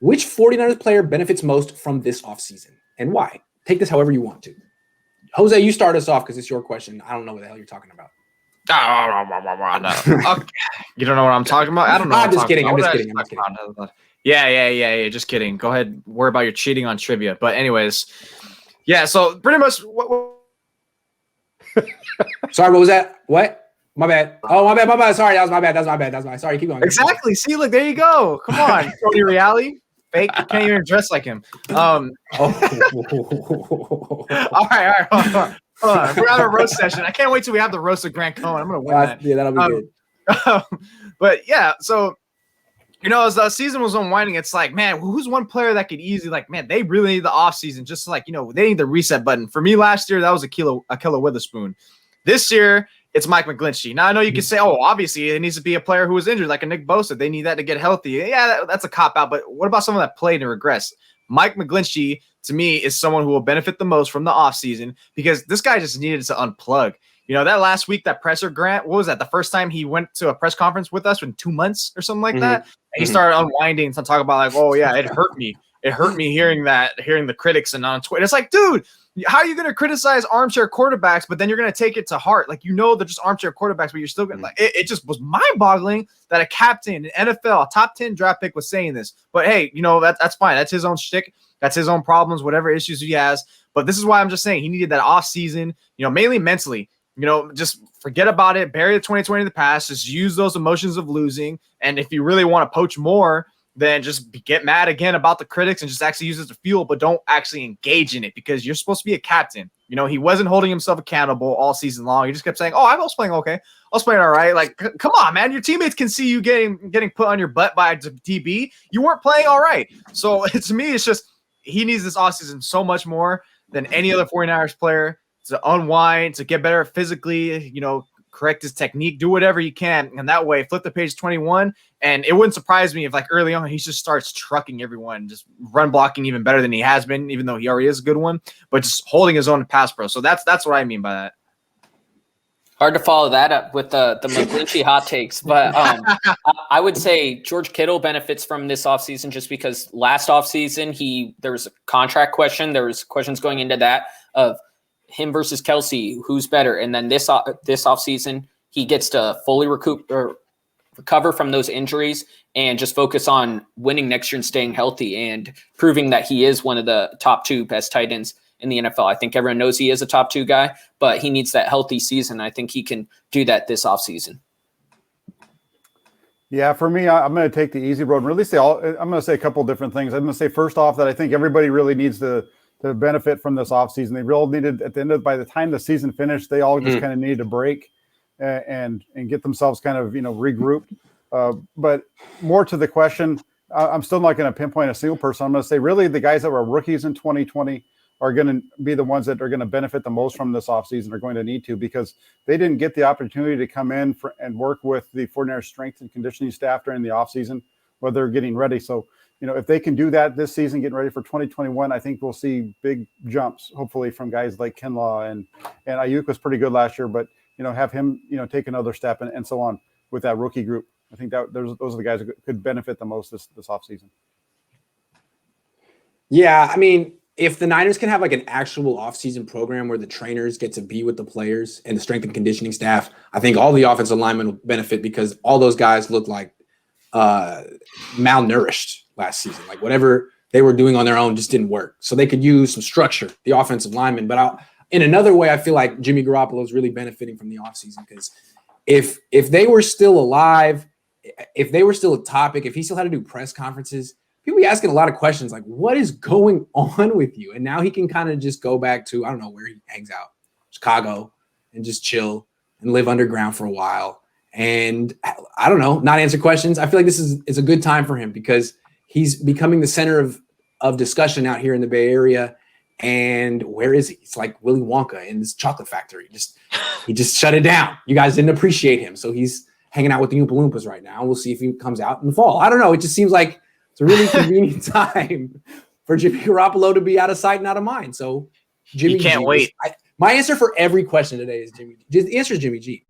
Which 49ers player benefits most from this offseason and why? Take this however you want to. Jose, you start us off because it's your question. I don't know what the hell you're talking about. No. Okay. You don't know what I'm talking about? I don't know. I'm just kidding. Yeah. Just kidding. Go ahead. Worry about your cheating on trivia. But anyways, yeah. So pretty much. Sorry, what was that? What? My bad. Oh, my bad. Sorry, that was my bad. Sorry, keep going. Exactly. See, look, there you go. Come on, Cody Reality. Fake. You can't even dress like him. All right. Hold on. We're having a roast session. I can't wait till we have the roast of Grant Cohn. I'm gonna win that. Yeah, that'll be good. But yeah, so as the season was unwinding, it's like, man, who's one player that could easily they really need the offseason, just they need the reset button. For me last year, that was Ahkello Witherspoon. This year, it's Mike McGlinchey. Now I know you could say, obviously it needs to be a player who was injured, like a Nick Bosa. They need that to get healthy. Yeah, that's a cop out. But what about someone that played and regressed? Mike McGlinchey, to me, is someone who will benefit the most from the offseason because this guy just needed to unplug. That last week, that presser, Grant, what was that? The first time he went to a press conference with us in 2 months or something like that. And he started unwinding and talk about it hurt me. It hurt me hearing the critics and on Twitter. It's like, dude, how are you going to criticize armchair quarterbacks, but then you're going to take it to heart? They're just armchair quarterbacks, but you're still going to it just was mind-boggling that a captain, an NFL, a top 10 draft pick was saying this. But hey, that's fine. That's his own shtick. That's his own problems, whatever issues he has. But this is why I'm just saying he needed that offseason, mainly mentally. Just forget about it. Bury the 2020 in the past. Just use those emotions of losing. And if you really want to poach more, then just get mad again about the critics and just actually use it to fuel, but don't actually engage in it because you're supposed to be a captain. He wasn't holding himself accountable all season long. He just kept saying, I was playing okay. I was playing all right. Come on, man. Your teammates can see you getting put on your butt by a DB. You weren't playing all right. So to me, it's just he needs this offseason so much more than any other 49ers player to unwind, to get better physically, correct his technique, do whatever you can. And that way, flip the page 21. And it wouldn't surprise me if early on, he just starts trucking everyone, just run blocking even better than he has been, even though he already is a good one, but just holding his own pass pro. So that's what I mean by that. Hard to follow that up with the McGlinchey hot takes, but I would say George Kittle benefits from this offseason just because last offseason there was a contract question. There was questions going into that of him versus Kelsey, who's better. And then this offseason, he gets to fully recover from those injuries and just focus on winning next year and staying healthy and proving that he is one of the top 2 best tight ends in the NFL. I think everyone knows he is a top 2 guy, but he needs that healthy season. I think he can do that this offseason. Yeah, for me, I'm going to take the easy road and really I'm going to say a couple of different things. I'm going to say first off that I think everybody really needs to benefit from this offseason. They really needed by the time the season finished, they all just kind of needed a break and get themselves kind of, regrouped. But more to the question, I'm still not going to pinpoint a single person. I'm going to say really the guys that were rookies in 2020 are going to be the ones that are going to benefit the most from this offseason, are going to need to, because they didn't get the opportunity to come in and work with the 49ers strength and conditioning staff during the offseason while they're getting ready. So, if they can do that this season, getting ready for 2021, I think we'll see big jumps, hopefully, from guys like Kinlaw and Ayuk was pretty good last year, but, have him, take another step and so on with that rookie group. I think that those are the guys that could benefit the most this offseason. Yeah, I mean, if the Niners can have an actual offseason program where the trainers get to be with the players and the strength and conditioning staff, I think all the offensive linemen will benefit because all those guys look like malnourished last season. Whatever they were doing on their own just didn't work. So they could use some structure, the offensive linemen. But in another way, I feel like Jimmy Garoppolo is really benefiting from the offseason because if they were still alive, if they were still a topic, if he still had to do press conferences, people be asking a lot of questions like, what is going on with you? And now he can kind of just go back to, I don't know where he hangs out, Chicago, and just chill and live underground for a while. And I don't know, not answer questions. I feel like this is a good time for him because he's becoming the center of discussion out here in the Bay Area. And where is he? It's like Willy Wonka in this chocolate factory. He just shut it down. You guys didn't appreciate him. So he's hanging out with the Oompa Loompas right now. We'll see if he comes out in the fall. I don't know. It just seems like it's a really convenient time for Jimmy Garoppolo to be out of sight and out of mind. So Jimmy can't wait. My answer for every question today is Jimmy. The answer is Jimmy G.